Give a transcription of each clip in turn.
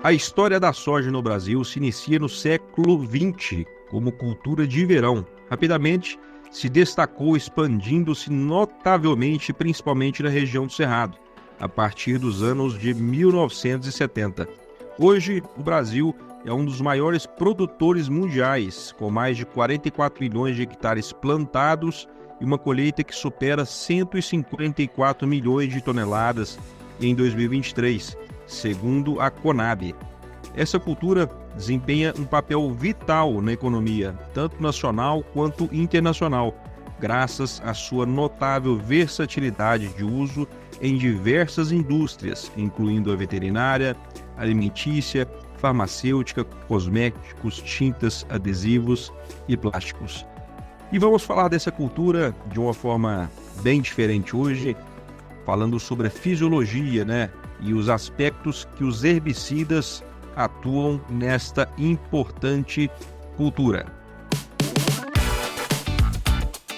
A história da soja no Brasil se inicia no século XX como cultura de verão. Rapidamente se destacou, expandindo-se notavelmente, principalmente na região do Cerrado, a partir dos anos de 1970. Hoje, o Brasil é um dos maiores produtores mundiais, com mais de 44 milhões de hectares plantados e uma colheita que supera 154 milhões de toneladas em 2023, segundo a Conab. Essa cultura desempenha um papel vital na economia, tanto nacional quanto internacional, graças à sua notável versatilidade de uso em diversas indústrias, incluindo a veterinária, alimentícia, farmacêutica, cosméticos, tintas, adesivos e plásticos. E vamos falar dessa cultura de uma forma bem diferente hoje, falando sobre a fisiologia, e os aspectos que os herbicidas atuam nesta importante cultura.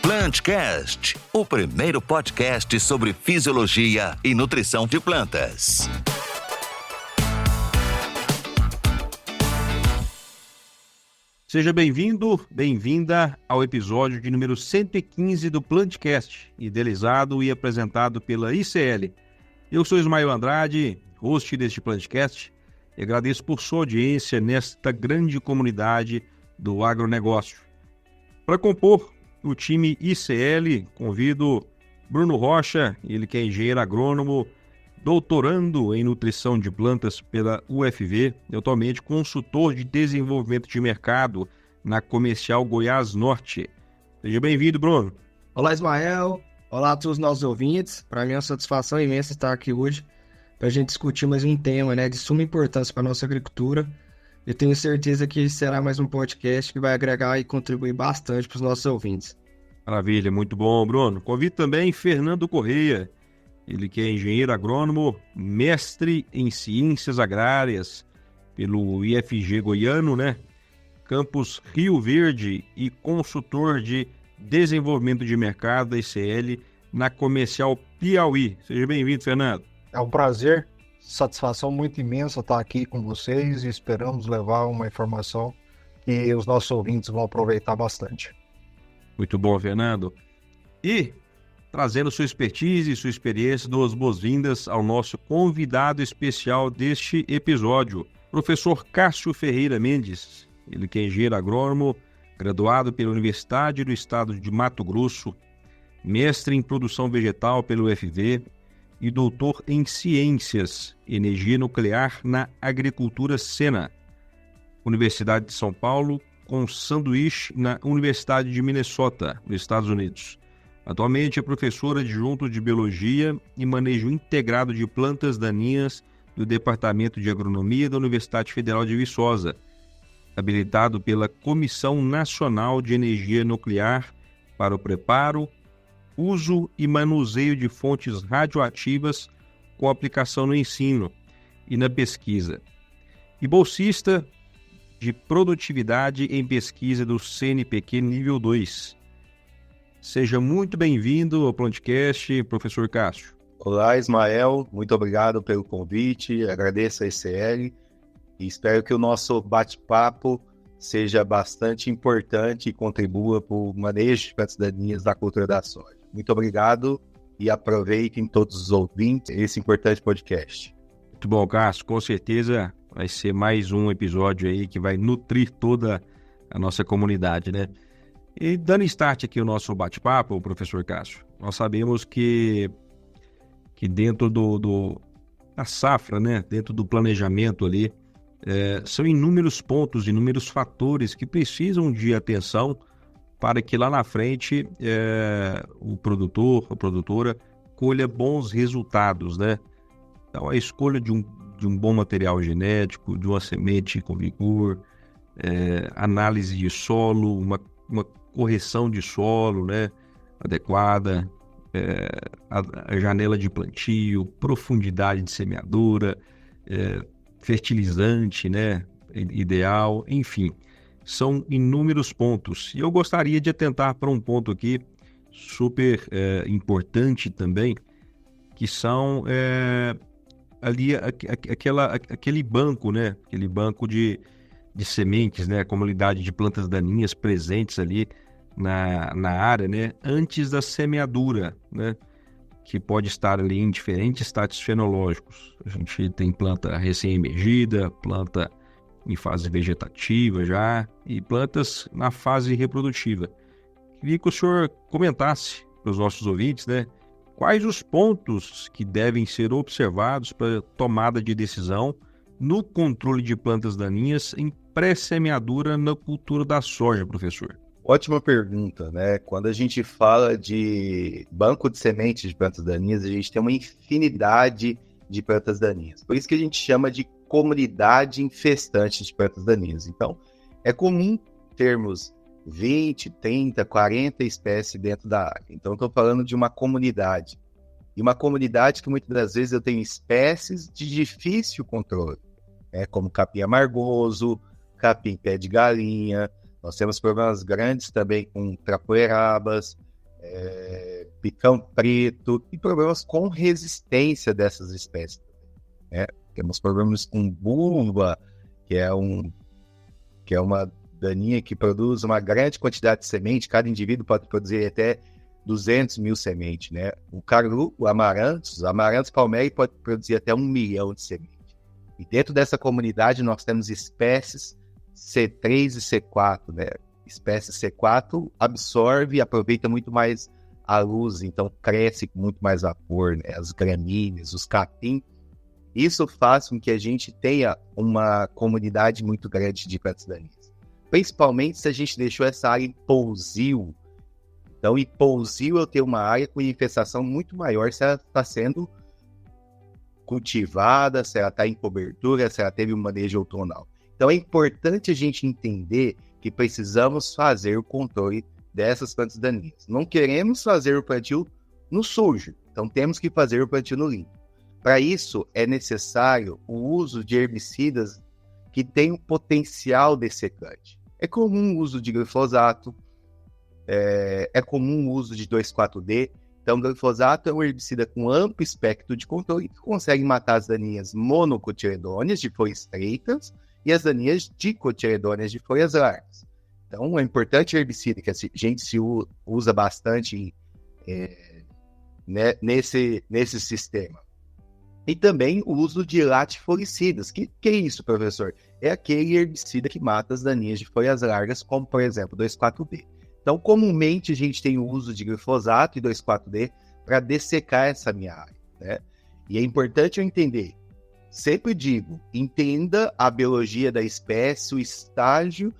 PlantCast, o primeiro podcast sobre fisiologia e nutrição de plantas. Seja bem-vindo, bem-vinda ao episódio de número 115 do PlantCast, idealizado e apresentado pela ICL. Eu sou Ismael Andrade, host deste PlantCast, e agradeço por sua audiência nesta grande comunidade do agronegócio. Para compor o time ICL, convido Bruno Rocha, ele que é engenheiro agrônomo, doutorando em nutrição de plantas pela UFV, e atualmente consultor de desenvolvimento de mercado na Comercial Goiás Norte. Seja bem-vindo, Bruno. Olá, Ismael. Olá a todos os nossos ouvintes. Para mim é uma satisfação imensa estar aqui hoje para a gente discutir mais um tema de suma importância para a nossa agricultura. Eu tenho certeza que será mais um podcast que vai agregar e contribuir bastante para os nossos ouvintes. Maravilha, muito bom, Bruno. Convido também Fernando Correia, ele que é engenheiro agrônomo, mestre em ciências agrárias pelo IFG Goiano, Campus Rio Verde, e consultor de desenvolvimento de mercado da ICL na Comercial Piauí. Seja bem-vindo, Fernando. É um prazer, satisfação muito imensa estar aqui com vocês e esperamos levar uma informação que os nossos ouvintes vão aproveitar bastante. Muito bom, Fernando. E, trazendo sua expertise e sua experiência, dou as boas-vindas ao nosso convidado especial deste episódio, professor Cássio Ferreira Mendes, ele que é engenheiro agrônomo, graduado pela Universidade do Estado de Mato Grosso, mestre em produção vegetal pelo UFV e doutor em ciências e energia nuclear na Agricultura Sena, Universidade de São Paulo, com sanduíche na Universidade de Minnesota, nos Estados Unidos. Atualmente é professor adjunto de Biologia e Manejo Integrado de Plantas Daninhas do Departamento de Agronomia da Universidade Federal de Viçosa, habilitado pela Comissão Nacional de Energia Nuclear para o preparo, uso e manuseio de fontes radioativas com aplicação no ensino e na pesquisa. E bolsista de produtividade em pesquisa do CNPq nível 2. Seja muito bem-vindo ao PlantCast, professor Cássio. Olá, Ismael, muito obrigado pelo convite, agradeço a ICL e espero que o nosso bate-papo seja bastante importante e contribua para o manejo de plantas daninhas da cultura da soja. Muito obrigado e aproveitem todos os ouvintes esse importante podcast. Muito bom, Cássio, com certeza vai ser mais um episódio aí que vai nutrir toda a nossa comunidade, E dando start aqui o nosso bate-papo, professor Cássio, nós sabemos que dentro da safra, dentro do planejamento ali, são inúmeros pontos, inúmeros fatores que precisam de atenção para que lá na frente o produtor, a produtora, colha bons resultados, Então a escolha de um bom material genético, de uma semente com vigor, análise de solo, uma correção de solo, adequada, a janela de plantio, profundidade de semeadura, fertilizante, ideal, enfim, são inúmeros pontos. E eu gostaria de atentar para um ponto aqui super importante também, que são ali aquele banco, né? Aquele banco de sementes, né? A comunidade de plantas daninhas presentes ali na área, né? Antes da semeadura, né? Que pode estar ali em diferentes status fenológicos. A gente tem planta recém-emergida, planta em fase vegetativa já e plantas na fase reprodutiva. Queria que o senhor comentasse para os nossos ouvintes, né? Quais os pontos que devem ser observados para tomada de decisão no controle de plantas daninhas em pré-semeadura na cultura da soja, professor? Ótima pergunta, né? Quando a gente fala de banco de sementes de plantas daninhas, a gente tem uma infinidade de plantas daninhas. Por isso que a gente chama de comunidade infestante de plantas daninhas. Então, é comum termos 20, 30, 40 espécies dentro da área. Então, estou falando de uma comunidade. E uma comunidade que muitas das vezes eu tenho espécies de difícil controle, né? Como capim amargoso, capim pé de galinha. Nós temos problemas grandes também com trapoerabas, picão preto e problemas com resistência dessas espécies, né? Temos problemas com buva, que é uma daninha que produz uma grande quantidade de semente. Cada indivíduo pode produzir até 200 mil sementes, né? O caru, o amaranthus palmeri pode produzir até 1 milhão de sementes. E dentro dessa comunidade nós temos espécies C3 e C4, né? Espécie C4 absorve e aproveita muito mais a luz, então cresce com muito mais vapor, né? As gramíneas, os capim. Isso faz com que a gente tenha uma comunidade muito grande de plantas daninhas. Principalmente se a gente deixou essa área em pousio. Então, em pousio eu tenho uma área com infestação muito maior se ela está sendo cultivada, se ela está em cobertura, se ela teve um manejo outonal. Então é importante a gente entender que precisamos fazer o controle dessas plantas daninhas. Não queremos fazer o plantio no sujo, então temos que fazer o plantio no limpo. Para isso é necessário o uso de herbicidas que têm um potencial dessecante. É comum o uso de glifosato, é comum o uso de 2,4-D. Então, o glifosato é um herbicida com amplo espectro de controle que consegue matar as daninhas monocotiledôneas de folhas estreitas e as daninhas dicotiledôneas de folhas largas. Então, é importante o herbicida que a gente se usa bastante nesse sistema. E também o uso de latifogicidas. Que é isso, professor? É aquele herbicida que mata as daninhas de folhas largas, como, por exemplo, 2,4-D. Então, comumente, a gente tem o uso de glifosato e 2,4-D para dessecar essa minha área, né? E é importante eu entender. Sempre digo, entenda a biologia da espécie, o estágio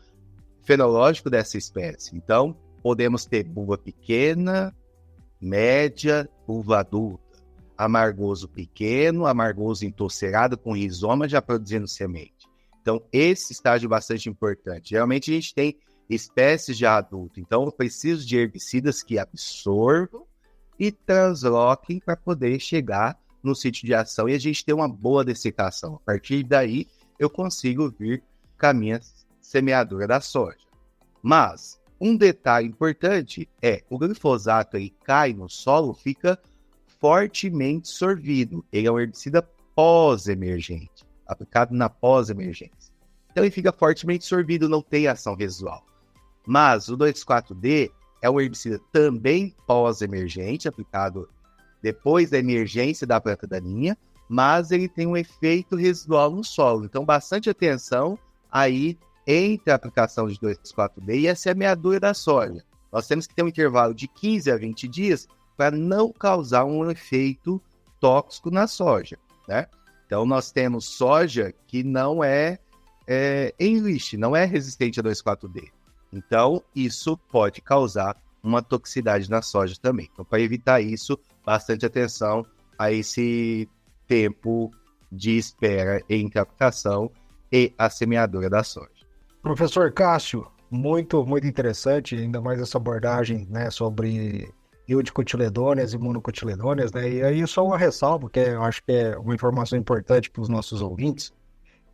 fenológico dessa espécie. Então, podemos ter buva pequena, média, buva adulta, amargoso pequeno, amargoso entorcerado com rizoma já produzindo semente. Então, esse estágio é bastante importante. Geralmente, a gente tem espécies já adultas. Então, eu preciso de herbicidas que absorvam e transloquem para poder chegar no sítio de ação e a gente ter uma boa dessecação. A partir daí, eu consigo vir com a minha semeadura da soja. Mas, um detalhe importante é, o glifosato aí cai no solo, fica fortemente sorvido. Ele é um herbicida pós-emergente, aplicado na pós-emergência. Então, ele fica fortemente sorvido, não tem ação residual. Mas, o 2,4-D é um herbicida também pós-emergente, aplicado depois da emergência da planta daninha, mas ele tem um efeito residual no solo. Então, bastante atenção aí entre a aplicação de 2,4-D e a semeadura da soja. Nós temos que ter um intervalo de 15 a 20 dias para não causar um efeito tóxico na soja, né? Então, nós temos soja que não é enrich, não é resistente a 2,4-D. Então, isso pode causar uma toxicidade na soja também. Então, para evitar isso, bastante atenção a esse tempo de espera entre a aplicação e a semeadura da soja. Professor Cássio, muito, muito interessante, ainda mais essa abordagem, né, sobre eudicotiledôneas e monocotiledôneas, né? E aí só uma ressalva, que eu acho que é uma informação importante para os nossos ouvintes,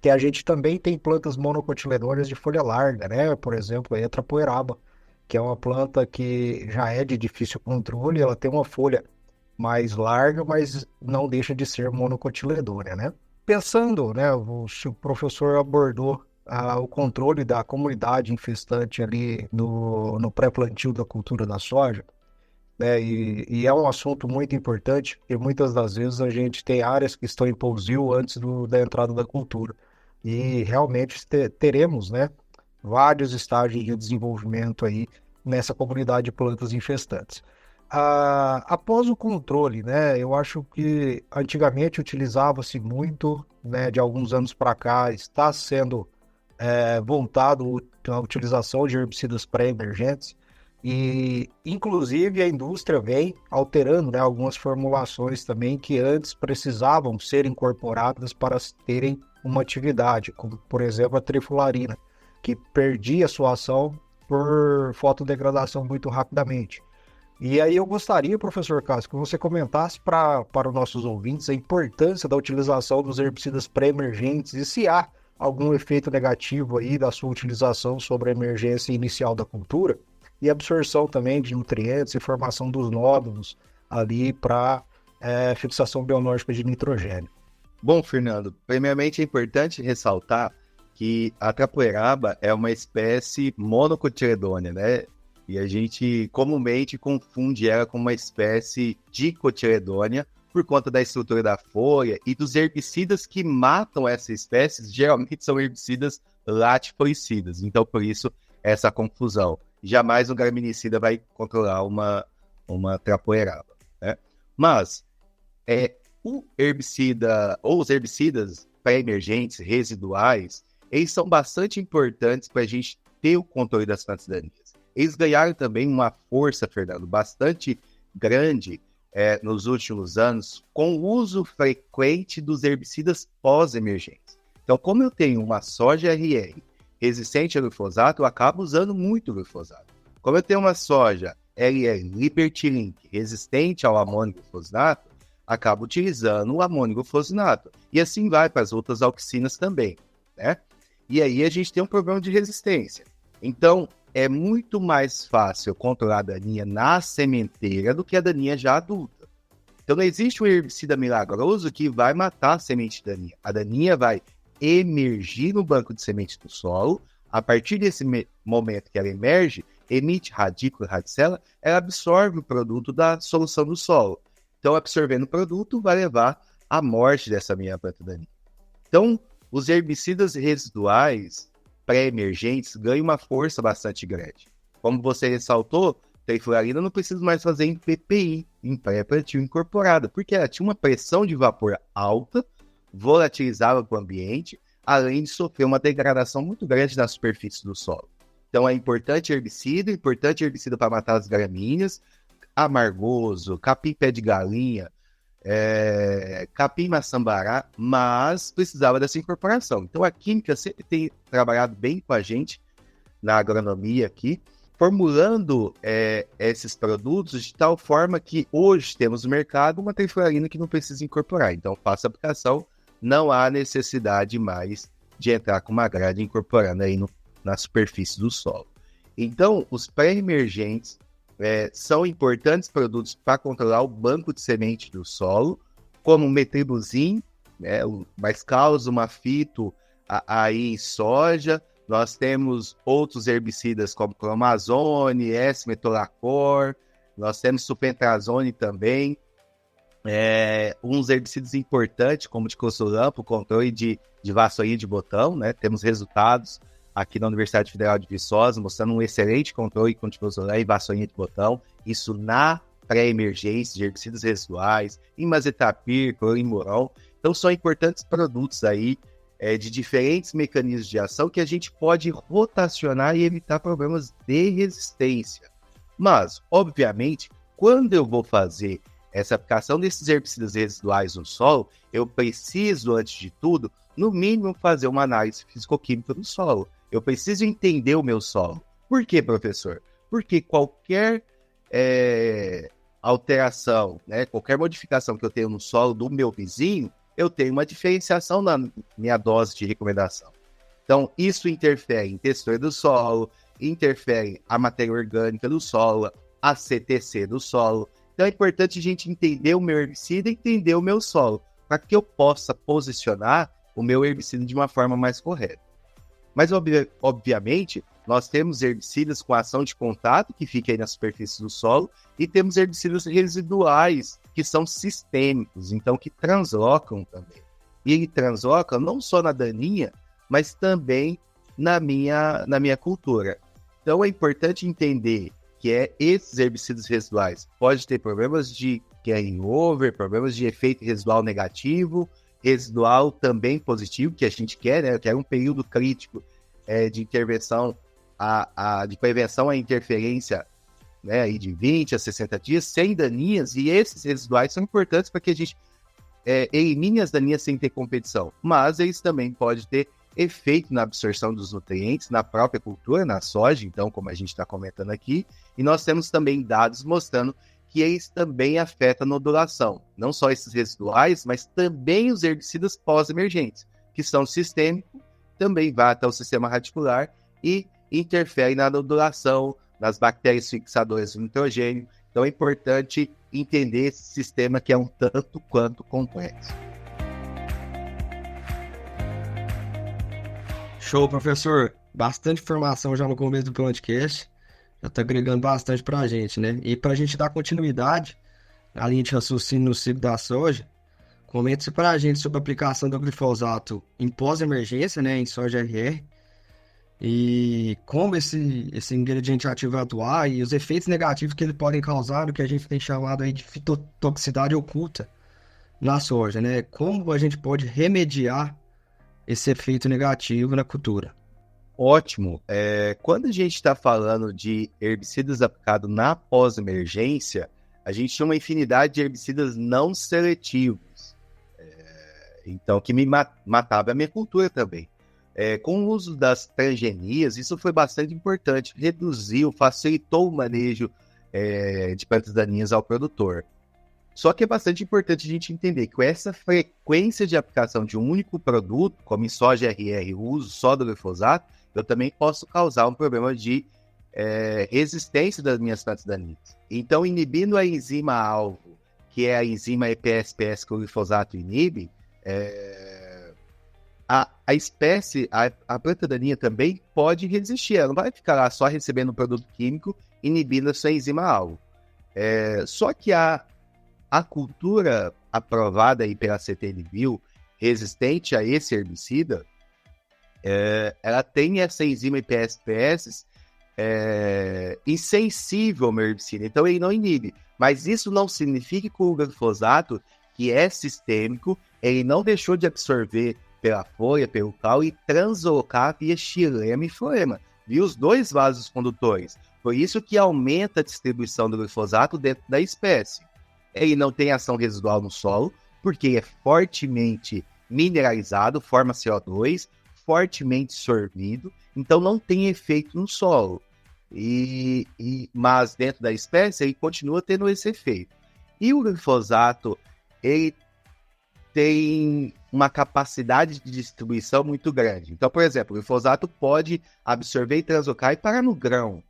que a gente também tem plantas monocotiledôneas de folha larga, né? Por exemplo, a trapoeraba, que é uma planta que já é de difícil controle, ela tem uma folha mais larga, mas não deixa de ser monocotiledônea, né? Pensando, né, o professor abordou o controle da comunidade infestante ali no pré-plantio da cultura da soja, né? E é um assunto muito importante, porque muitas das vezes a gente tem áreas que estão em pousio antes da entrada da cultura. E realmente teremos, né, vários estágios de desenvolvimento aí nessa comunidade de plantas infestantes. Após o controle, né, eu acho que antigamente utilizava-se muito, né, de alguns anos para cá, está sendo voltado à utilização de herbicidas pré-emergentes e, inclusive, a indústria vem alterando, né, algumas formulações também que antes precisavam ser incorporadas para terem uma atividade, como, por exemplo, a trifularina, que perdia sua ação por fotodegradação muito rapidamente. E aí eu gostaria, professor Cássio, que você comentasse para os nossos ouvintes a importância da utilização dos herbicidas pré-emergentes e se há algum efeito negativo aí da sua utilização sobre a emergência inicial da cultura e absorção também de nutrientes e formação dos nódulos ali para fixação biológica de nitrogênio. Bom, Fernando, primeiramente é importante ressaltar que a tapoeraba é uma espécie monocotiledônea, né? E a gente comumente confunde ela com uma espécie dicotiledônea por conta da estrutura da folha e dos herbicidas que matam essa espécie, geralmente são herbicidas latifoliicidas. Então, por isso, essa confusão. Jamais um graminicida vai controlar uma tapoeraba, né? Mas, o herbicida ou os herbicidas pré-emergentes, residuais, eles são bastante importantes para a gente ter o controle das plantas daninhas. Eles ganharam também uma força, Fernando, bastante grande nos últimos anos com o uso frequente dos herbicidas pós-emergentes. Então, como eu tenho uma soja RR resistente ao glifosato, eu acabo usando muito glifosato. Como eu tenho uma soja LR Liberty-Link resistente ao amônio glifosinato, acabo utilizando o amônio glifosinato. E assim vai para as outras auxinas também, né? E aí a gente tem um problema de resistência. Então, é muito mais fácil controlar a daninha na sementeira do que a daninha já adulta. Então, não existe um herbicida milagroso que vai matar a semente daninha. A daninha vai emergir no banco de semente do solo. A partir desse momento que ela emerge, emite radícula e radicela, ela absorve o produto da solução do solo. Então, absorvendo o produto, vai levar à morte dessa minha planta daninha. Então, os herbicidas residuais pré-emergentes ganham uma força bastante grande. Como você ressaltou, trifluorina não precisa mais fazer em PPI, em pré-plantio incorporado, porque ela tinha uma pressão de vapor alta, volatilizava para o ambiente, além de sofrer uma degradação muito grande na superfície do solo. Então é importante herbicida para matar as gramíneas, amargoso, capim-pé de galinha, capim-maçambará, mas precisava dessa incorporação. Então a química sempre tem trabalhado bem com a gente na agronomia aqui, formulando esses produtos de tal forma que hoje temos no mercado uma trifluorina que não precisa incorporar. Então faça a aplicação, não há necessidade mais de entrar com uma grade incorporando aí na superfície do solo. Então os pré-emergentes são importantes produtos para controlar o banco de semente do solo, como o metribuzin, né, o Maiscaus, o Mafito, aí em soja. Nós temos outros herbicidas como clomazone, S-metolacor, nós temos supentrazone também. Uns herbicidas importantes, como de clossulampo, controle de vassourinha de botão, né? Temos resultados aqui na Universidade Federal de Viçosa, mostrando um excelente controle com diclofenac e vassourinha de botão, isso na pré-emergência de herbicidas residuais, imazetapir, clorimurol. Então são importantes produtos aí de diferentes mecanismos de ação que a gente pode rotacionar e evitar problemas de resistência. Mas, obviamente, quando eu vou fazer essa aplicação desses herbicidas residuais no solo, eu preciso, antes de tudo, no mínimo, fazer uma análise fisicoquímica do solo. Eu preciso entender o meu solo. Por quê, professor? Porque qualquer alteração, né, qualquer modificação que eu tenho no solo do meu vizinho, eu tenho uma diferenciação na minha dose de recomendação. Então, isso interfere em textura do solo, interfere a matéria orgânica do solo, a CTC do solo, Então é importante a gente entender o meu herbicida e entender o meu solo, para que eu possa posicionar o meu herbicida de uma forma mais correta. Mas, obviamente, nós temos herbicidas com ação de contato, que fica aí na superfície do solo, e temos herbicidas residuais, que são sistêmicos, então que translocam também. E ele transloca não só na daninha, mas também na minha cultura. Então é importante entender que esses herbicidas residuais podem ter problemas de carry-over, problemas de efeito residual negativo, residual também positivo, que a gente quer, né? Que é um período crítico de intervenção, de prevenção à interferência, né? Aí de 20 a 60 dias, sem daninhas, e esses residuais são importantes para que a gente elimine as daninhas sem ter competição, mas eles também podem ter efeito na absorção dos nutrientes, na própria cultura, na soja, então, como a gente está comentando aqui, e nós temos também dados mostrando que eles também afetam a nodulação, não só esses residuais, mas também os herbicidas pós-emergentes, que são sistêmicos, também vai até o sistema radicular e interferem na nodulação, nas bactérias fixadoras do nitrogênio. Então é importante entender esse sistema que é um tanto quanto complexo. Show, professor. Bastante informação já no começo do podcast. Já está agregando bastante para a gente, né? E para a gente dar continuidade à linha de raciocínio no ciclo da soja, comente para a gente sobre a aplicação do glifosato em pós-emergência, né? Em soja RR. E como esse ingrediente ativo vai atuar e os efeitos negativos que ele pode causar, o que a gente tem chamado aí de fitotoxicidade oculta na soja, né? Como a gente pode remediar esse efeito negativo na cultura. Ótimo. Quando a gente está falando de herbicidas aplicados na pós-emergência, a gente tinha uma infinidade de herbicidas não seletivos, então que me matava a minha cultura também. Com o uso das transgenias, isso foi bastante importante, reduziu, facilitou o manejo de plantas daninhas ao produtor. Só que é bastante importante a gente entender que com essa frequência de aplicação de um único produto, como em soja RR, o uso só do glifosato, eu também posso causar um problema de resistência das minhas plantas daninhas. Então, inibindo a enzima-alvo, que é a enzima EPS-PS que o glifosato inibe, a espécie, a planta daninha também pode resistir. Ela não vai ficar lá só recebendo um produto químico inibindo a sua enzima-alvo. Só que a cultura aprovada aí pela CTN-Bio, resistente a esse herbicida, ela tem essa enzima IPS-PS insensível ao meu herbicida, então ele não inibe. Mas isso não significa que o glifosato, que é sistêmico, ele não deixou de absorver pela folha, pelo caule e translocar via xilema e floema, via os dois vasos condutores. Por isso que aumenta a distribuição do glifosato dentro da espécie. Ele não tem ação residual no solo, porque ele é fortemente mineralizado, forma CO2, fortemente sorvido, então não tem efeito no solo. Mas dentro da espécie, ele continua tendo esse efeito. E o glifosato, ele tem uma capacidade de distribuição muito grande. Então, por exemplo, o glifosato pode absorver e translocar e parar no grão.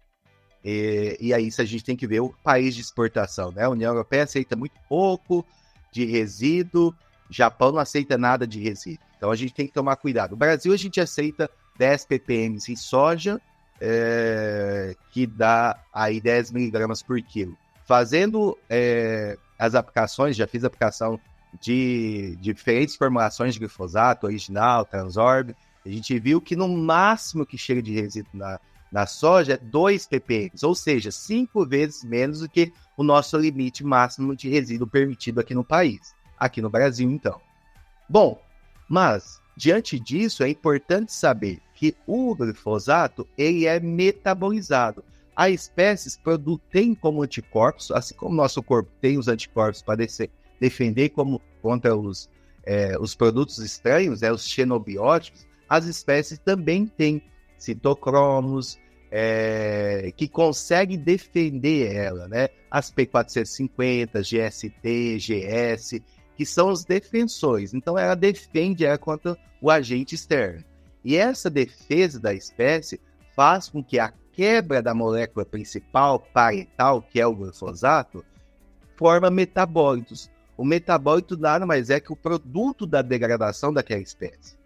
E aí isso a gente tem que ver o país de exportação, né? A União Europeia aceita muito pouco de resíduo, Japão não aceita nada de resíduo. Então a gente tem que tomar cuidado. No Brasil a gente aceita 10 ppm em soja, que dá aí 10 miligramas por quilo. Fazendo as aplicações, já fiz aplicação de diferentes formulações de glifosato, original, Transorb, a gente viu que no máximo que chega de resíduo na soja é 2 ppm, ou seja, 5 vezes menos do que o nosso limite máximo de resíduo permitido aqui no país, aqui no Brasil, então. Bom, mas, diante disso, é importante saber que o glifosato, ele é metabolizado. As espécies tem como anticorpos, assim como o nosso corpo tem os anticorpos para defender contra os produtos estranhos, os xenobióticos, as espécies também têm citocromos, que conseguem defender ela, né? As P450, GST, GS, que são os defensores. Então, ela defende ela contra o agente externo. E essa defesa da espécie faz com que a quebra da molécula principal, parental, que é o glifosato, forma metabólitos. O metabólito nada mais é que o produto da degradação daquela espécie.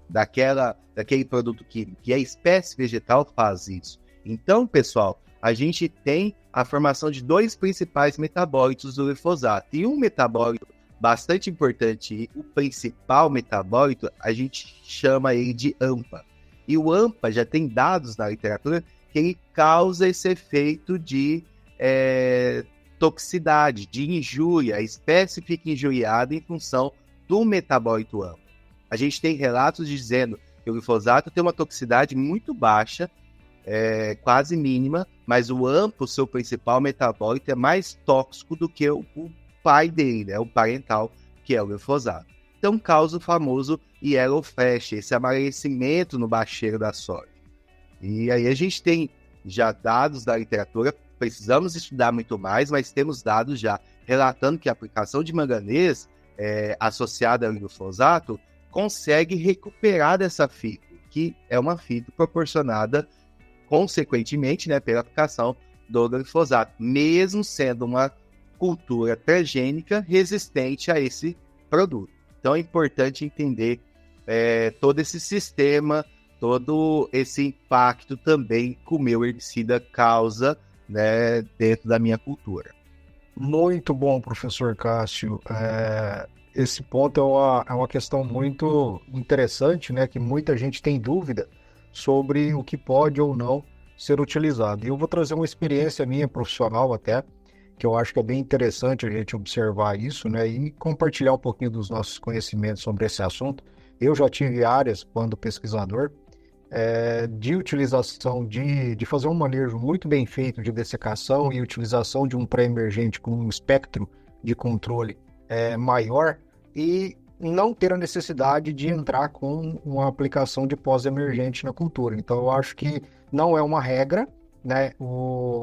Daquele produto químico. E a espécie vegetal faz isso. Então, pessoal, a gente tem a formação de 2 principais metabólitos do glifosato. E um metabólito bastante importante, o principal metabólito, a gente chama ele de AMPA. E o AMPA já tem dados na literatura que ele causa esse efeito de toxicidade, de injúria. A espécie fica injuriada em função do metabólito AMPA. A gente tem relatos dizendo que o glifosato tem uma toxicidade muito baixa, quase mínima, mas o AMPA, o seu principal metabólito, é mais tóxico do que o pai dele, né, o parental, que é o glifosato. Então causa o famoso yellow flash, esse amarelecimento no bacheiro da soja. E aí a gente tem já dados da literatura, precisamos estudar muito mais, mas temos dados já relatando que a aplicação de manganês associada ao glifosato consegue recuperar dessa fito, que é uma fito proporcionada consequentemente, né, pela aplicação do glifosato, mesmo sendo uma cultura transgênica resistente a esse produto. Então é importante entender todo esse sistema, todo esse impacto também que o meu herbicida causa, né, dentro da minha cultura. Muito bom, professor Cássio. Esse ponto é uma questão muito interessante, né, que muita gente tem dúvida sobre o que pode ou não ser utilizado. E eu vou trazer uma experiência minha profissional até, que eu acho que é bem interessante a gente observar isso, né, e compartilhar um pouquinho dos nossos conhecimentos sobre esse assunto. Eu já tive áreas, quando pesquisador, de utilização, de fazer um manejo muito bem feito de dessecação e utilização de um pré-emergente com um espectro de controle maior e não ter a necessidade de entrar com uma aplicação de pós-emergente na cultura. Então, eu acho que não é uma regra, né?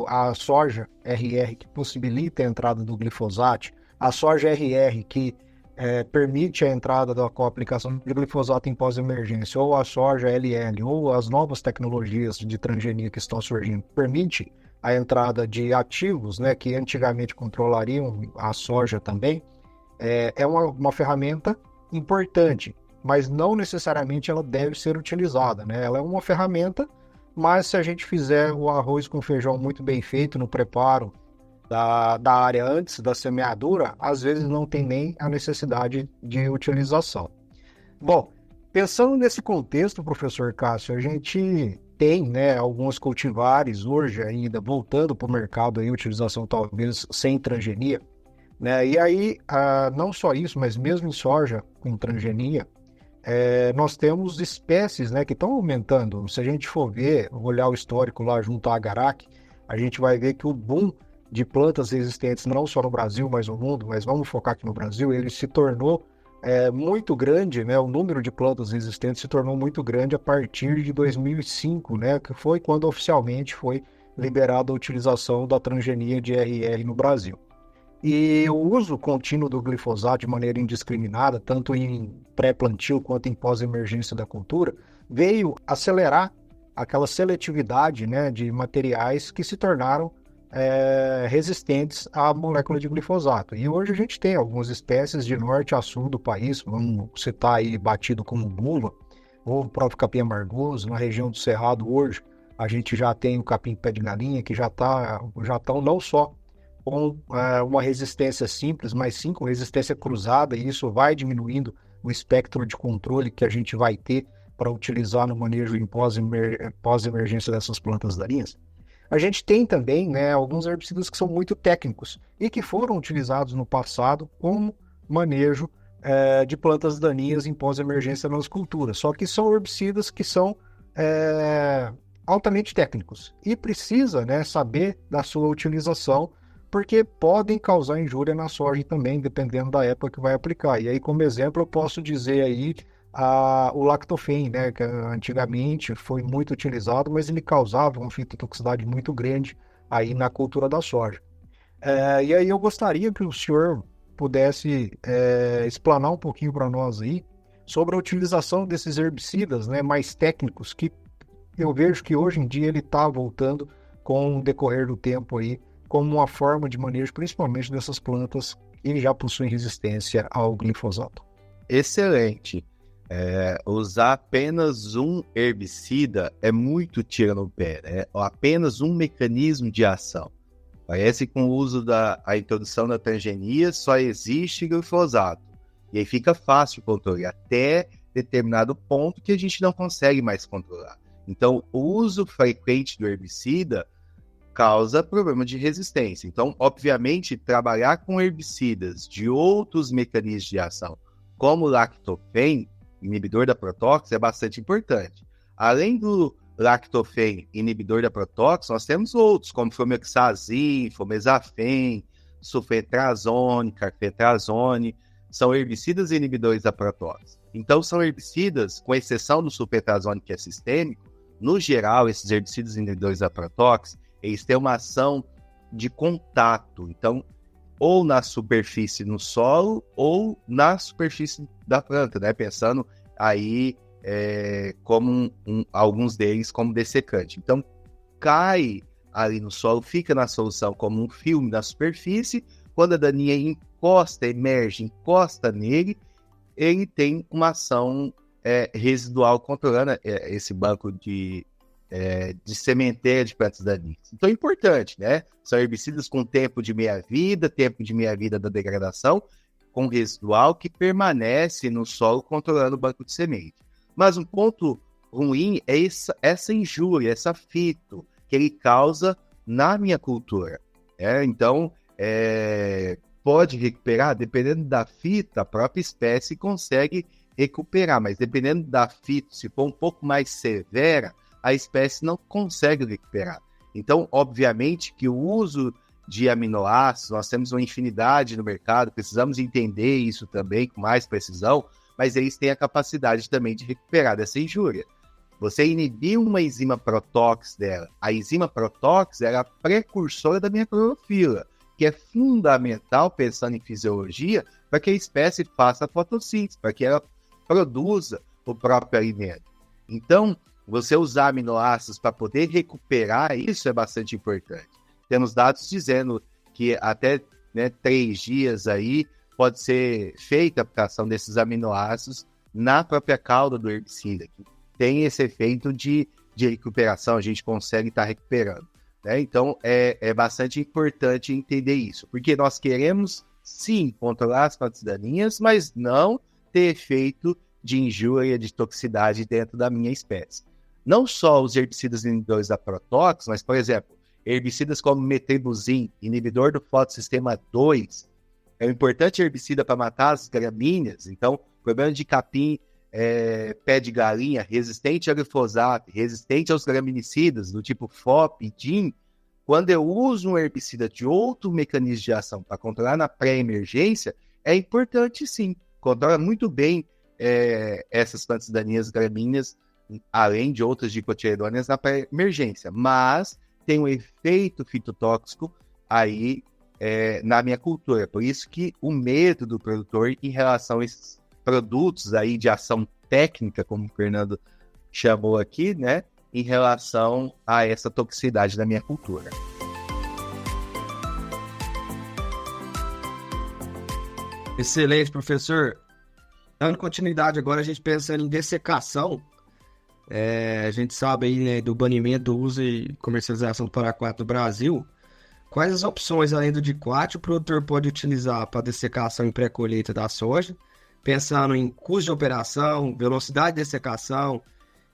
A soja RR que possibilita a entrada do glifosato, a soja RR que permite a entrada com a aplicação de glifosato em pós-emergência, ou a soja LL, ou as novas tecnologias de transgenia que estão surgindo, permite a entrada de ativos, né, que antigamente controlariam a soja também, é uma ferramenta importante, mas não necessariamente ela deve ser utilizada, né? Ela é uma ferramenta, mas se a gente fizer o arroz com feijão muito bem feito no preparo da área antes da semeadura, às vezes não tem nem a necessidade de utilização. Bom, pensando nesse contexto, professor Cássio, a gente tem, né, alguns cultivares hoje ainda voltando para o mercado, aí, utilização talvez sem transgenia, né? E aí, não só isso, mas mesmo em soja com transgenia, nós temos espécies, né, que estão aumentando. Se a gente for ver, olhar o histórico lá junto à Agarac, a gente vai ver que o boom de plantas resistentes, não só no Brasil, mas no mundo, mas vamos focar aqui no Brasil, ele se tornou muito grande, né? O número de plantas resistentes se tornou muito grande a partir de 2005, né? Que foi quando oficialmente foi liberada a utilização da transgenia de RR no Brasil. E o uso contínuo do glifosato de maneira indiscriminada, tanto em pré-plantio quanto em pós-emergência da cultura, veio acelerar aquela seletividade, né, de materiais que se tornaram resistentes à molécula de glifosato. E hoje a gente tem algumas espécies de norte a sul do país, vamos citar aí batido como bula, ou o próprio capim amargoso. Na região do Cerrado hoje a gente já tem o capim pé de galinha, que já estão não só com uma resistência simples, mas sim com resistência cruzada, e isso vai diminuindo o espectro de controle que a gente vai ter para utilizar no manejo em pós-emergência dessas plantas daninhas. A gente tem também, né, alguns herbicidas que são muito técnicos e que foram utilizados no passado como manejo de plantas daninhas em pós-emergência nas culturas, só que são herbicidas que são altamente técnicos e precisa, né, saber da sua utilização, porque podem causar injúria na soja também, dependendo da época que vai aplicar. E aí, como exemplo, eu posso dizer aí o lactofen, né, que antigamente foi muito utilizado, mas ele causava uma fitotoxicidade muito grande aí na cultura da soja. E aí eu gostaria que o senhor pudesse explanar um pouquinho para nós aí sobre a utilização desses herbicidas, né, mais técnicos, que eu vejo que hoje em dia ele está voltando com o decorrer do tempo aí como uma forma de manejo, principalmente dessas plantas que já possuem resistência ao glifosato. Excelente. Usar apenas um herbicida é muito tiro no pé, né? Ou apenas um mecanismo de ação. Parece que com o uso a introdução da transgenia só existe glifosato. E aí fica fácil controlar, até determinado ponto que a gente não consegue mais controlar. Então, o uso frequente do herbicida causa problema de resistência. Então, obviamente, trabalhar com herbicidas de outros mecanismos de ação, como o lactofen, inibidor da protóxido, é bastante importante. Além do lactofen, inibidor da protóxido, nós temos outros, como flumioxazin, flumesafen, sulfentrazone, carfentrazone, são herbicidas inibidores da protóxido. Então, são herbicidas, com exceção do sulfentrazone, que é sistêmico, no geral, esses herbicidas inibidores da protóxido, eles têm uma ação de contato. Então, ou na superfície no solo, ou na superfície da planta, né? Pensando aí como alguns deles como dessecante. Então, cai ali no solo, fica na solução como um filme na superfície. Quando a daninha emerge, encosta nele, ele tem uma ação residual controlando esse banco de sementeira de plantas daninhas. Então é importante, né? São herbicidas com tempo de meia-vida da degradação, com residual que permanece no solo controlando o banco de semente. Mas um ponto ruim é essa injúria, essa fito que ele causa na minha cultura. Então, pode recuperar, dependendo da fita, a própria espécie consegue recuperar, mas dependendo da fita, se for um pouco mais severa, a espécie não consegue recuperar. Então, obviamente que o uso de aminoácidos, nós temos uma infinidade no mercado, precisamos entender isso também com mais precisão, mas eles têm a capacidade também de recuperar dessa injúria. Você inibir uma enzima protóx dela. A enzima protóx é a precursora da minha clorofila, que é fundamental, pensando em fisiologia, para que a espécie faça a fotossíntese, para que ela produza o próprio alimento. Então, você usar aminoácidos para poder recuperar, isso é bastante importante. Temos dados dizendo que até 3 dias aí pode ser feita a aplicação desses aminoácidos na própria cauda do herbicida, que tem esse efeito de recuperação, a gente consegue estar recuperando. Né? Então, é bastante importante entender isso, porque nós queremos, sim, controlar as plantas daninhas, mas não ter efeito de injúria, de toxicidade dentro da minha espécie. Não só os herbicidas inibidores da protóxido, mas, por exemplo, herbicidas como metribuzin, inibidor do fotossistema 2, é um importante herbicida para matar as gramíneas. Então, problema de capim, pé de galinha, resistente a glifosato, resistente aos graminicidas, do tipo FOP e DIN, quando eu uso um herbicida de outro mecanismo de ação para controlar na pré-emergência, é importante sim, controla muito bem essas plantas daninhas gramíneas, além de outras dicotiledôneas na pré-emergência, mas tem um efeito fitotóxico aí na minha cultura. Por isso que o medo do produtor em relação a esses produtos aí de ação técnica, como o Fernando chamou aqui, né, em relação a essa toxicidade da minha cultura. Excelente, professor. Dando continuidade agora, a gente pensando em dessecação, a gente sabe aí, né, do banimento do uso e comercialização do paraquat no Brasil. Quais as opções, além do diquat, o produtor pode utilizar para dessecação e pré-colheita da soja, pensando em custo de operação, velocidade de dessecação,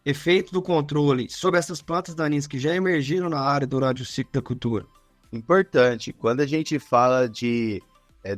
efeito do controle sobre essas plantas daninhas que já emergiram na área durante o ciclo da cultura? Importante, quando a gente fala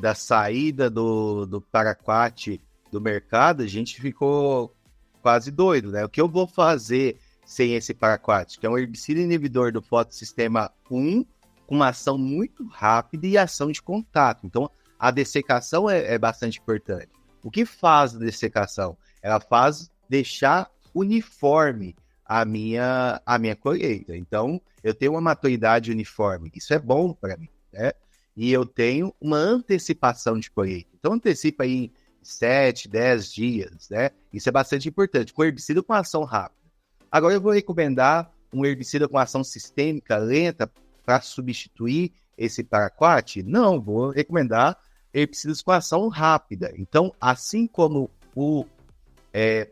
da saída do paraquat do mercado, a gente ficou quase doido, né? O que eu vou fazer sem esse paraquat, que é um herbicida inibidor do fotossistema 1, com uma ação muito rápida e ação de contato. Então, a dessecação é bastante importante. O que faz a dessecação? Ela faz deixar uniforme a minha colheita. Então, eu tenho uma maturidade uniforme. Isso é bom para mim, né? E eu tenho uma antecipação de colheita. Então, antecipa aí 7, 10 dias, né? Isso é bastante importante. Com herbicida com ação rápida. Agora, eu vou recomendar um herbicida com ação sistêmica lenta para substituir esse paraquat? Não, vou recomendar herbicidas com ação rápida. Então, assim como o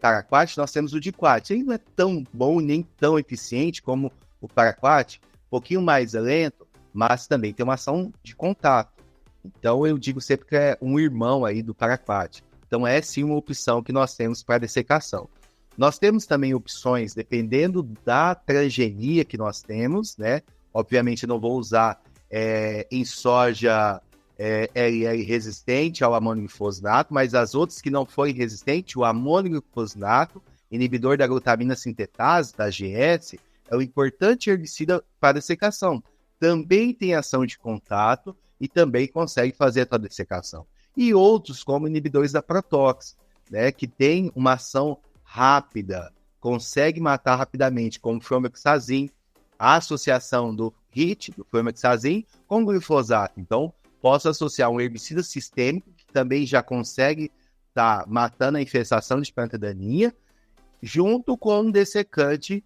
paraquat, nós temos o diquat. Ele não é tão bom nem tão eficiente como o paraquat, um pouquinho mais lento, mas também tem uma ação de contato. Então, eu digo sempre que é um irmão aí do paraquat. Então, é sim uma opção que nós temos para dessecação. Nós temos também opções, dependendo da transgenia que nós temos, né? Obviamente, eu não vou usar em soja LL resistente ao amônio glifosinato, mas as outras que não forem resistentes, o amônio glifosinato, inibidor da glutamina sintetase, da GS, é um importante herbicida para dessecação. Também tem ação de contato e também consegue fazer a tua dessecação. E outros, como inibidores da Protox, né, que tem uma ação rápida, consegue matar rapidamente, como o flormexazin, a associação do HIT, do flormexazin, com glifosato. Então, posso associar um herbicida sistêmico, que também já consegue estar matando a infestação de planta daninha, junto com um dessecante,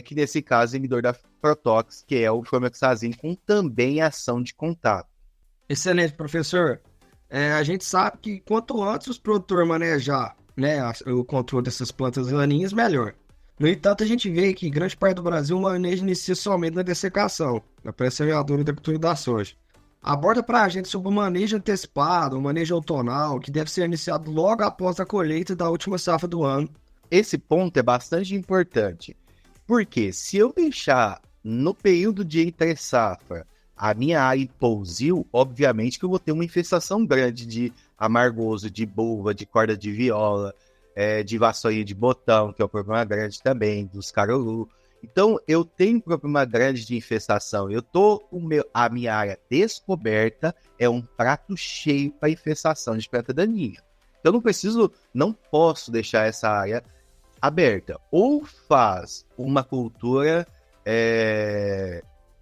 que nesse caso é inibidor da Protox, que é o flormexazin, com também ação de contato. Excelente, professor. A gente sabe que quanto antes os produtores manejar, né, o controle dessas plantas daninhas, melhor. No entanto, a gente vê que grande parte do Brasil o manejo inicia somente na dessecação, na pré-semeadura e da cultura da soja. Aborda para a gente sobre o manejo antecipado, o manejo outonal, que deve ser iniciado logo após a colheita da última safra do ano. Esse ponto é bastante importante, porque se eu deixar no período de entre-safra a minha área em pousio, obviamente que eu vou ter uma infestação grande de amargoso, de bulva, de corda de viola, de vassourinha de botão, que é um problema grande também, dos caruru. Então, eu tenho um problema grande de infestação. Eu tô com a minha área descoberta, é um prato cheio para infestação de planta daninha. Então, não posso deixar essa área aberta. Ou faz uma cultura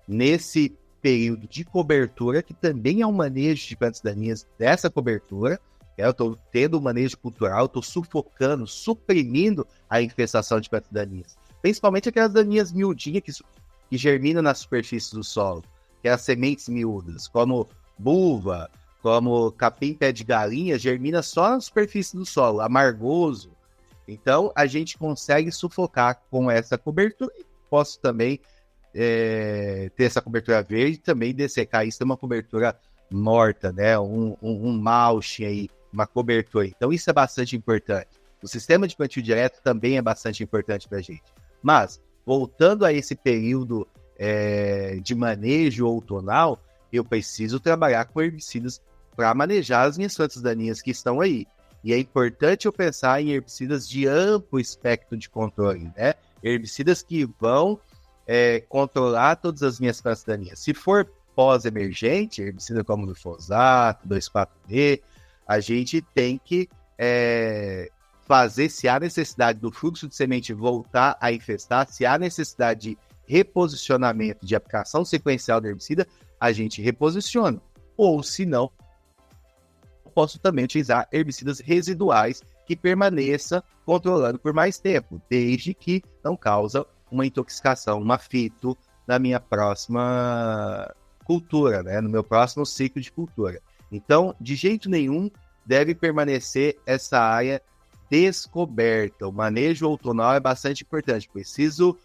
nesse período de cobertura, que também é um manejo de plantas daninhas dessa cobertura. Eu estou tendo um manejo cultural, estou sufocando, suprimindo a infestação de plantas daninhas. Principalmente aquelas daninhas miudinhas que germinam na superfície do solo, que é as sementes miúdas, como bulva, como capim pé de galinha, germina só na superfície do solo, amargoso. Então, a gente consegue sufocar com essa cobertura. Posso também ter essa cobertura verde, também dessecar isso, é uma cobertura morta, né? Um mulch aí, uma cobertura. Então, isso é bastante importante. O sistema de plantio direto também é bastante importante para a gente. Mas, voltando a esse período de manejo outonal, eu preciso trabalhar com herbicidas para manejar as minhas plantas daninhas que estão aí. E é importante eu pensar em herbicidas de amplo espectro de controle, né? Herbicidas que vão controlar todas as minhas plantas daninhas. Se for pós-emergente, herbicida como glifosato, 2,4-D, a gente tem que fazer, se há necessidade do fluxo de semente voltar a infestar, se há necessidade de reposicionamento, de aplicação sequencial do herbicida, a gente reposiciona. Ou, se não, posso também utilizar herbicidas residuais que permaneça controlando por mais tempo, desde que não causa uma intoxicação, uma fito na minha próxima cultura, né? No meu próximo ciclo de cultura. Então, de jeito nenhum, deve permanecer essa área descoberta. O manejo outonal é bastante importante. Preciso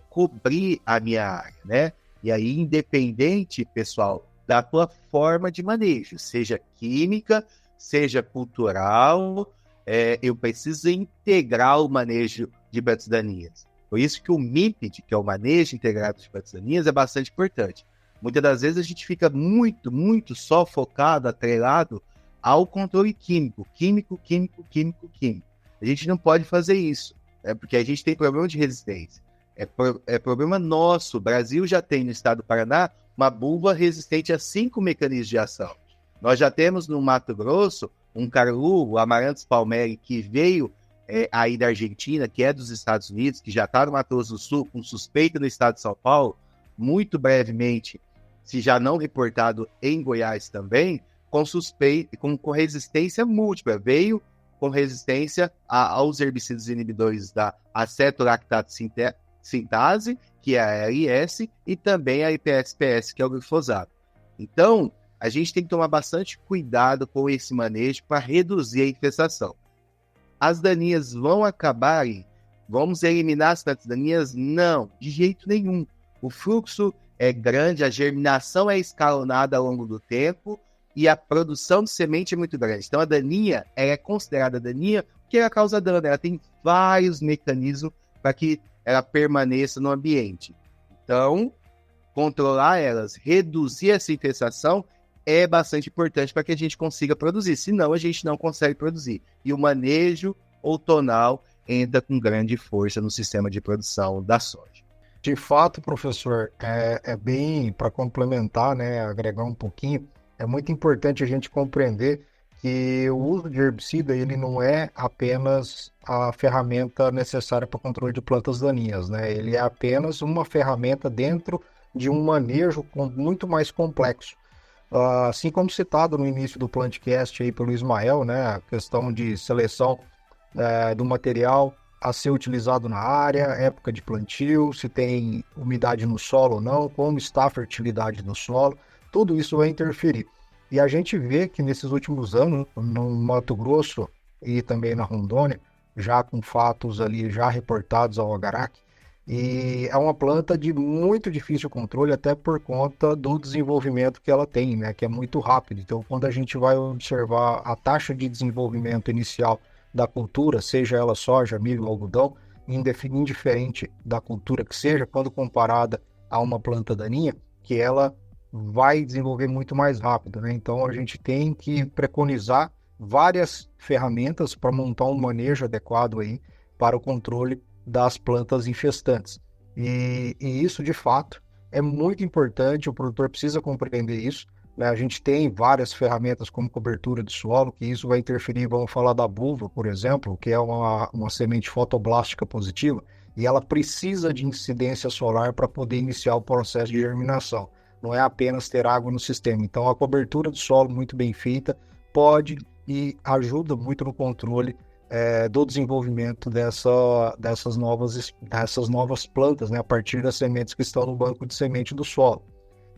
cobrir a minha área, né? E aí, independente, pessoal, da tua forma de manejo, seja química, seja cultural, eu preciso integrar o manejo de plantas daninhas. Por isso que o MIPID, que é o manejo integrado de plantas daninhas, é bastante importante. Muitas das vezes a gente fica muito só focado, atrelado ao controle químico. A gente não pode fazer isso, porque a gente tem problema de resistência. É problema nosso. O Brasil já tem no estado do Paraná uma bulva resistente a 5 mecanismos de ação. Nós já temos no Mato Grosso um caruru, o Amaranthus palmeri, que veio aí da Argentina, que é dos Estados Unidos, que já está no Mato Grosso do Sul, com suspeita no estado de São Paulo, muito brevemente, se já não reportado em Goiás também, com suspeita, com resistência múltipla. Veio com resistência aos herbicidas inibidores da acetoractato sintase, que é a ALS, e também a IPSPS, que é o glifosato. Então, a gente tem que tomar bastante cuidado com esse manejo para reduzir a infestação. As daninhas vão acabarem? Vamos eliminar as plantas daninhas? Não, de jeito nenhum. O fluxo é grande, a germinação é escalonada ao longo do tempo e a produção de semente é muito grande. Então, a daninha ela é considerada daninha porque ela causa dano. Ela tem vários mecanismos para que ela permaneça no ambiente. Então, controlar elas, reduzir essa infestação é bastante importante para que a gente consiga produzir. Senão, a gente não consegue produzir. E o manejo outonal entra com grande força no sistema de produção da soja. De fato, professor, é bem para complementar, né, agregar um pouquinho, é muito importante a gente compreender que o uso de herbicida ele não é apenas a ferramenta necessária para o controle de plantas daninhas, né? Ele é apenas uma ferramenta dentro de um manejo muito mais complexo. Assim como citado no início do Plantcast aí pelo Ismael, né, a questão de seleção do material a ser utilizado na área, época de plantio, se tem umidade no solo ou não, como está a fertilidade do solo, tudo isso vai interferir. E a gente vê que nesses últimos anos, no Mato Grosso e também na Rondônia, já com fatos ali já reportados ao Agarac, e é uma planta de muito difícil controle, até por conta do desenvolvimento que ela tem, né, que é muito rápido. Então, quando a gente vai observar a taxa de desenvolvimento inicial da cultura, seja ela soja, milho ou algodão, indiferente da cultura que seja, quando comparada a uma planta daninha, que ela vai desenvolver muito mais rápido, né? Então a gente tem que preconizar várias ferramentas para montar um manejo adequado aí para o controle das plantas infestantes. E isso, de fato, é muito importante, o produtor precisa compreender isso, né? A gente tem várias ferramentas como cobertura de solo, que isso vai interferir, vamos falar da buva, por exemplo, que é uma semente fotoblástica positiva, e ela precisa de incidência solar para poder iniciar o processo de germinação. Não é apenas ter água no sistema. Então, a cobertura do solo muito bem feita pode e ajuda muito no controle do desenvolvimento dessas novas plantas, né, a partir das sementes que estão no banco de semente do solo.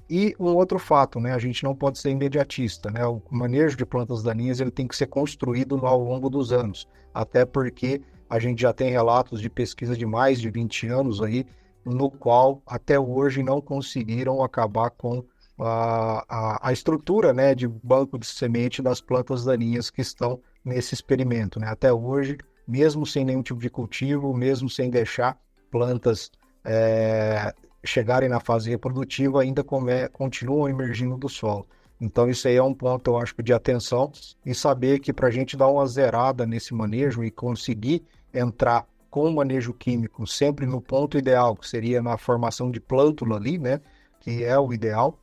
E um outro fato, né, a gente não pode ser imediatista, né, o manejo de plantas daninhas ele tem que ser construído ao longo dos anos, até porque a gente já tem relatos de pesquisa de mais de 20 anos aí, no qual até hoje não conseguiram acabar com a estrutura, né, de banco de semente das plantas daninhas que estão nesse experimento, né? Até hoje, mesmo sem nenhum tipo de cultivo, mesmo sem deixar plantas chegarem na fase reprodutiva, ainda continuam emergindo do solo. Então isso aí é um ponto, eu acho, de atenção, e saber que para a gente dar uma zerada nesse manejo e conseguir entrar com o manejo químico sempre no ponto ideal, que seria na formação de plântula ali, né, que é o ideal,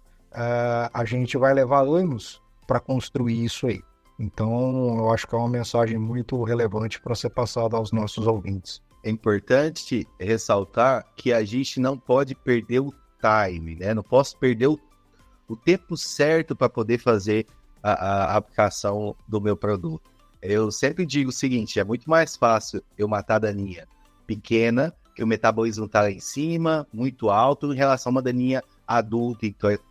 a gente vai levar anos para construir isso aí. Então, eu acho que é uma mensagem muito relevante para ser passada aos nossos ouvintes. É importante ressaltar que a gente não pode perder o time, né? Não posso perder o tempo certo para poder fazer a aplicação do meu produto. Eu sempre digo o seguinte, é muito mais fácil eu matar a daninha pequena, que o metabolismo está lá em cima, muito alto, em relação a uma daninha adulta,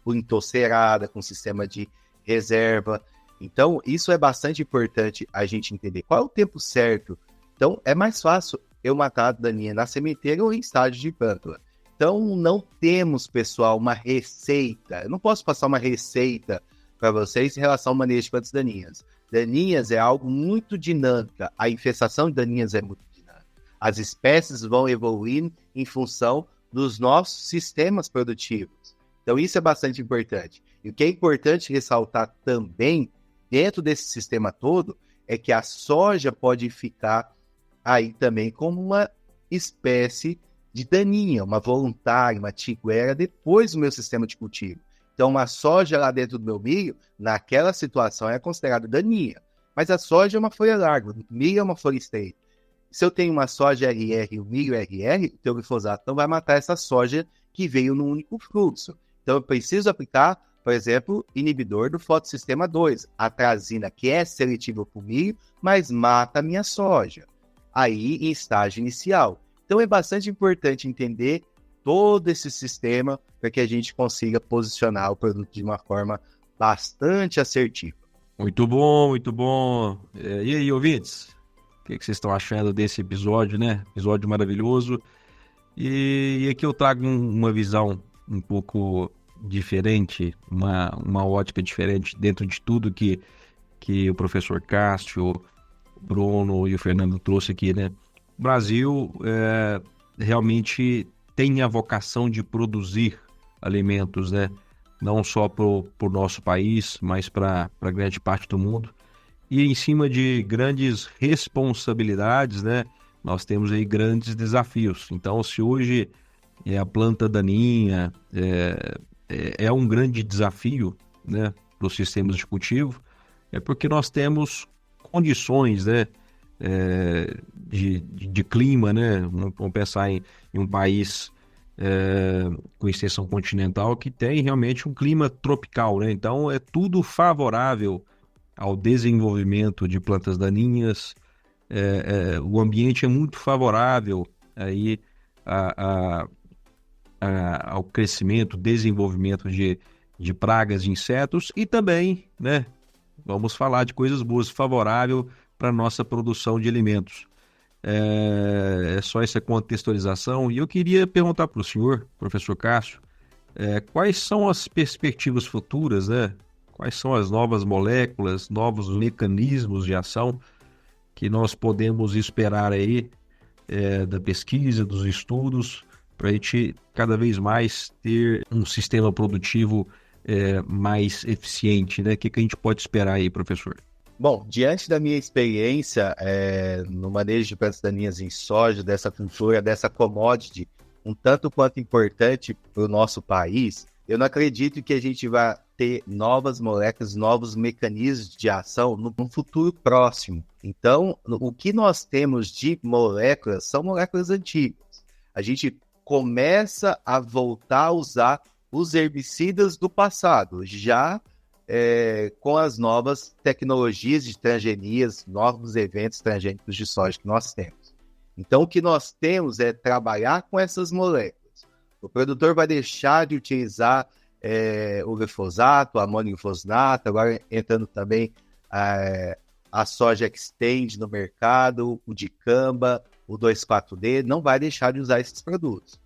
entorcerada, com sistema de reserva. Então, isso é bastante importante a gente entender. Qual é o tempo certo? Então, é mais fácil eu matar a daninha na sementeira ou em estágio de plântula. Então, não temos, pessoal, uma receita. Eu não posso passar uma receita para vocês em relação ao manejo de plantas daninhas. Daninhas é algo muito dinâmica. A infestação de daninhas é muito dinâmica. As espécies vão evoluindo em função dos nossos sistemas produtivos. Então, isso é bastante importante. E o que é importante ressaltar também, dentro desse sistema todo, é que a soja pode ficar aí também como uma espécie de daninha, uma voluntária, uma tiguera, depois do meu sistema de cultivo. Então, uma soja lá dentro do meu milho, naquela situação, é considerada daninha. Mas a soja é uma folha larga, o milho é uma folha estreita. Se eu tenho uma soja RR e o milho RR, o teu glifosato não vai matar essa soja que veio num único fluxo. Então, eu preciso aplicar, por exemplo, inibidor do fotossistema 2, atrazina, que é seletiva para o milho, mas mata a minha soja. Aí, em estágio inicial. Então, é bastante importante entender todo esse sistema para que a gente consiga posicionar o produto de uma forma bastante assertiva. Muito bom, muito bom. E aí, ouvintes? O que vocês estão achando desse episódio, né? Episódio maravilhoso. E aqui eu trago uma visão um pouco diferente, uma ótica diferente dentro de tudo que o professor Cássio, o Bruno e o Fernando trouxe aqui, né? O Brasil realmente tem a vocação de produzir alimentos, né? Não só para o nosso país, mas para grande parte do mundo. E em cima de grandes responsabilidades, né? Nós temos aí grandes desafios. Então, se hoje a planta daninha é um grande desafio, né, para os sistemas de cultivo, é porque nós temos condições, né, de clima, né? Vamos pensar em um país com extensão continental que tem realmente um clima tropical, né? Então é tudo favorável ao desenvolvimento de plantas daninhas. O ambiente é muito favorável aí ao crescimento, desenvolvimento de pragas, de insetos e também, né? Vamos falar de coisas boas, favorável para a nossa produção de alimentos. É só essa contextualização. E eu queria perguntar para o senhor, professor Cássio, quais são as perspectivas futuras, né? Quais são as novas moléculas, novos mecanismos de ação que nós podemos esperar aí da pesquisa, dos estudos, para a gente cada vez mais ter um sistema produtivo mais eficiente, né? O que a gente pode esperar aí, professor? Bom, diante da minha experiência no manejo de plantas daninhas em soja, dessa cultura, dessa commodity, um tanto quanto importante para o nosso país, eu não acredito que a gente vai ter novas moléculas, novos mecanismos de ação no futuro próximo. Então, o que nós temos de moléculas são moléculas antigas. A gente começa a voltar a usar os herbicidas do passado, já com as novas tecnologias de transgenias, novos eventos transgênicos de soja que nós temos. Então, o que nós temos é trabalhar com essas moléculas. O produtor vai deixar de utilizar o glifosato, amônio glifosinato, agora entrando também a soja extend no mercado, o dicamba, o 2,4-D, não vai deixar de usar esses produtos.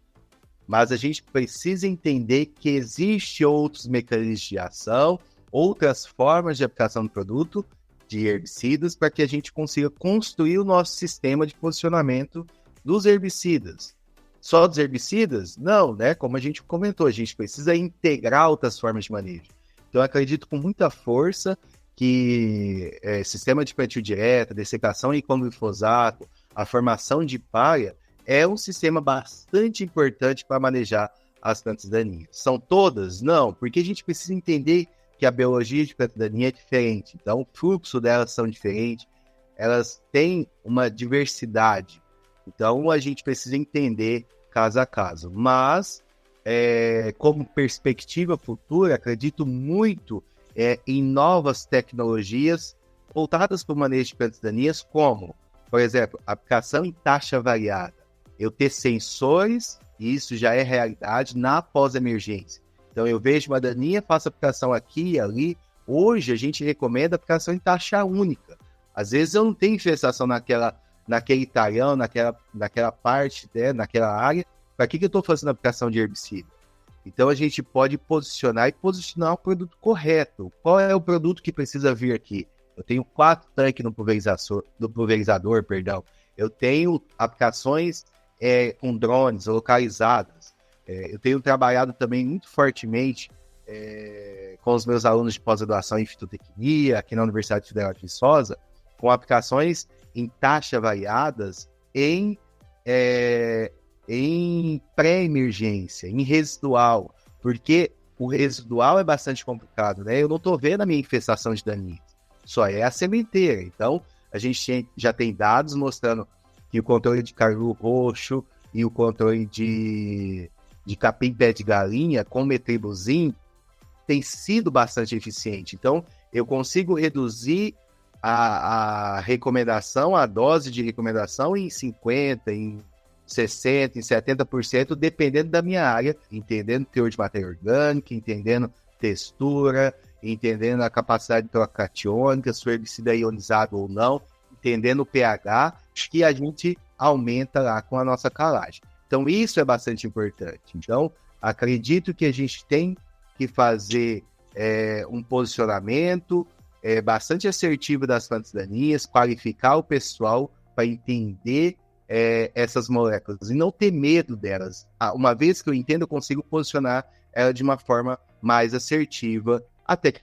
Mas a gente precisa entender que existem outros mecanismos de ação, outras formas de aplicação do produto, de herbicidas, para que a gente consiga construir o nosso sistema de posicionamento dos herbicidas. Só dos herbicidas? Não, né? Como a gente comentou, a gente precisa integrar outras formas de manejo. Então, eu acredito com muita força que sistema de plantio direto, dessecação com glifosato, a formação de palha, é um sistema bastante importante para manejar as plantas daninhas. São todas? Não, porque a gente precisa entender que a biologia de planta daninha é diferente. Então, o fluxo delas são diferentes, elas têm uma diversidade. Então, a gente precisa entender caso a caso. Mas, como perspectiva futura, acredito muito em novas tecnologias voltadas para o manejo de plantas daninhas, como, por exemplo, aplicação em taxa variada. Eu ter sensores, e isso já é realidade, na pós-emergência. Então, eu vejo uma daninha, faço aplicação aqui e ali. Hoje, a gente recomenda aplicação em taxa única. Às vezes, eu não tenho infestação naquele talhão, naquela parte, naquela área. Para que eu estou fazendo aplicação de herbicida? Então, a gente pode posicionar o produto correto. Qual é o produto que precisa vir aqui? Eu tenho 4 tanques no pulverizador, perdão. Eu tenho aplicações com drones localizadas. Eu tenho trabalhado também muito fortemente com os meus alunos de pós-graduação em fitotecnia, aqui na Universidade Federal de Viçosa, com aplicações em taxa variadas em pré-emergência, em residual, porque o residual é bastante complicado, né? Eu não estou vendo a minha infestação de daninhos, só é a sementeira. Então, a gente já tem dados mostrando que o controle de caruru roxo e o controle de capim-pé de galinha com metribuzin tem sido bastante eficiente. Então, eu consigo reduzir a recomendação, a dose de recomendação em 50%, em 60%, em 70%, dependendo da minha área, entendendo teor de matéria orgânica, entendendo textura, entendendo a capacidade de troca catiônica, se o herbicida é ionizado ou não, entendendo o pH, que a gente aumenta lá com a nossa calagem. Então, isso é bastante importante. Então, acredito que a gente tem que fazer um posicionamento bastante assertivo das plantas daninhas, qualificar o pessoal para entender essas moléculas e não ter medo delas. Uma vez que eu entendo, eu consigo posicionar ela de uma forma mais assertiva, até que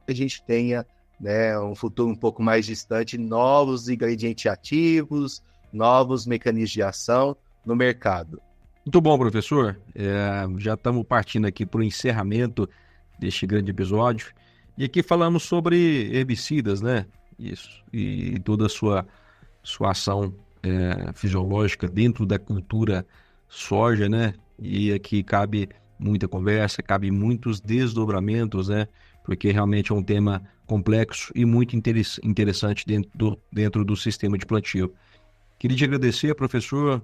a gente tenha, né, um futuro um pouco mais distante, novos ingredientes ativos, novos mecanismos de ação no mercado. Muito bom, professor. Já estamos partindo aqui para o encerramento deste grande episódio. E aqui falamos sobre herbicidas, né? Isso. E toda a sua ação fisiológica dentro da cultura soja, né? E aqui cabe muita conversa, cabe muitos desdobramentos, né? Porque realmente é um tema complexo e muito interessante dentro do sistema de plantio. Queria te agradecer, professor.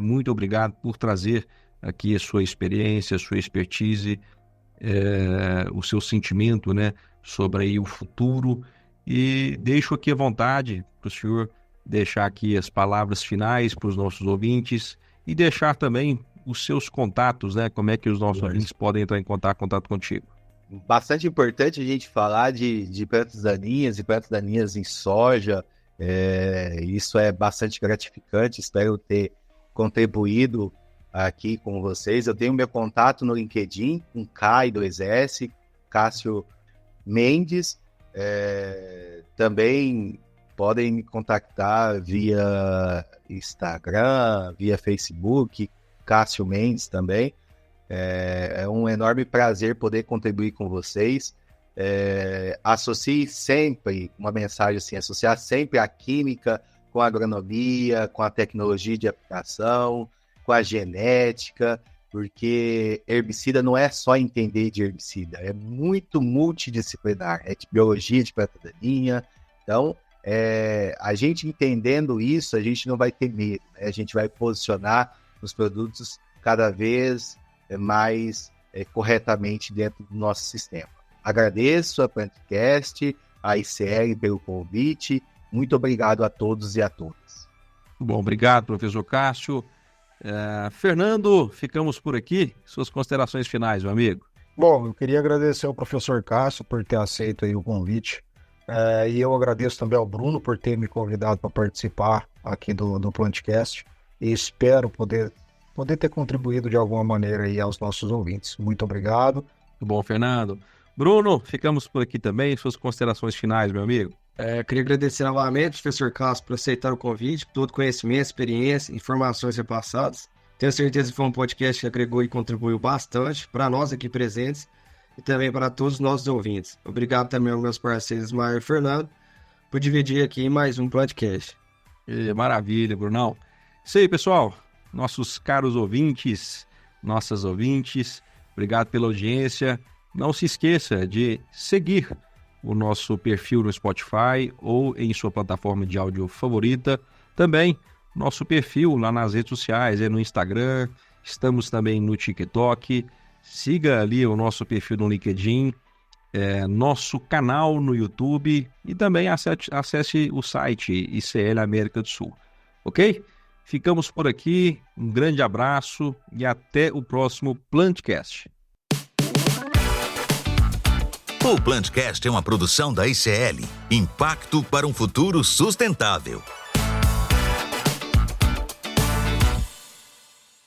Muito obrigado por trazer aqui a sua experiência, a sua expertise, o seu sentimento, né, sobre aí o futuro, e deixo aqui à vontade para o senhor deixar aqui as palavras finais para os nossos ouvintes e deixar também os seus contatos, né, como é que os nossos ouvintes podem entrar em contato contigo. Bastante importante a gente falar de plantas daninhas e plantas daninhas em soja. Isso é bastante gratificante, espero ter contribuído aqui com vocês. Eu tenho meu contato no LinkedIn, com K2S, Cássio Mendes. Também podem me contactar via Instagram, via Facebook, Cássio Mendes também. É um enorme prazer poder contribuir com vocês. Associe sempre uma mensagem assim, associar sempre a química com a agronomia, com a tecnologia de aplicação, com a genética, porque herbicida não é só entender de herbicida, é muito multidisciplinar, é de biologia de planta daninha. Então, a gente entendendo isso, a gente não vai ter medo, né? A gente vai posicionar os produtos cada vez mais corretamente dentro do nosso sistema. Agradeço a Plantcast, a ICL pelo convite. Muito obrigado a todos e a todas. Bom, obrigado, professor Cássio. Fernando, ficamos por aqui. Suas considerações finais, meu amigo. Bom, eu queria agradecer ao professor Cássio por ter aceito aí o convite. E eu agradeço também ao Bruno por ter me convidado para participar aqui do Plantcast. E espero poder ter contribuído de alguma maneira aí aos nossos ouvintes. Muito obrigado. Muito bom, Fernando. Bruno, ficamos por aqui também. Suas considerações finais, meu amigo. Queria agradecer novamente, professor Cássio, por aceitar o convite, por todo conhecimento, experiência, informações repassadas. Tenho certeza que foi um podcast que agregou e contribuiu bastante para nós aqui presentes e também para todos os nossos ouvintes. Obrigado também aos meus parceiros Ismael e Fernando por dividir aqui mais um podcast. Maravilha, Brunão. Isso aí, pessoal. Nossos caros ouvintes, nossas ouvintes, obrigado pela audiência. Não se esqueça de seguir o nosso perfil no Spotify ou em sua plataforma de áudio favorita. Também nosso perfil lá nas redes sociais, no Instagram, estamos também no TikTok. Siga ali o nosso perfil no LinkedIn, nosso canal no YouTube e também acesse o site ICL América do Sul. Ok? Ficamos por aqui, um grande abraço e até o próximo Plantcast. O Plantcast é uma produção da ICL, Impacto para um Futuro Sustentável.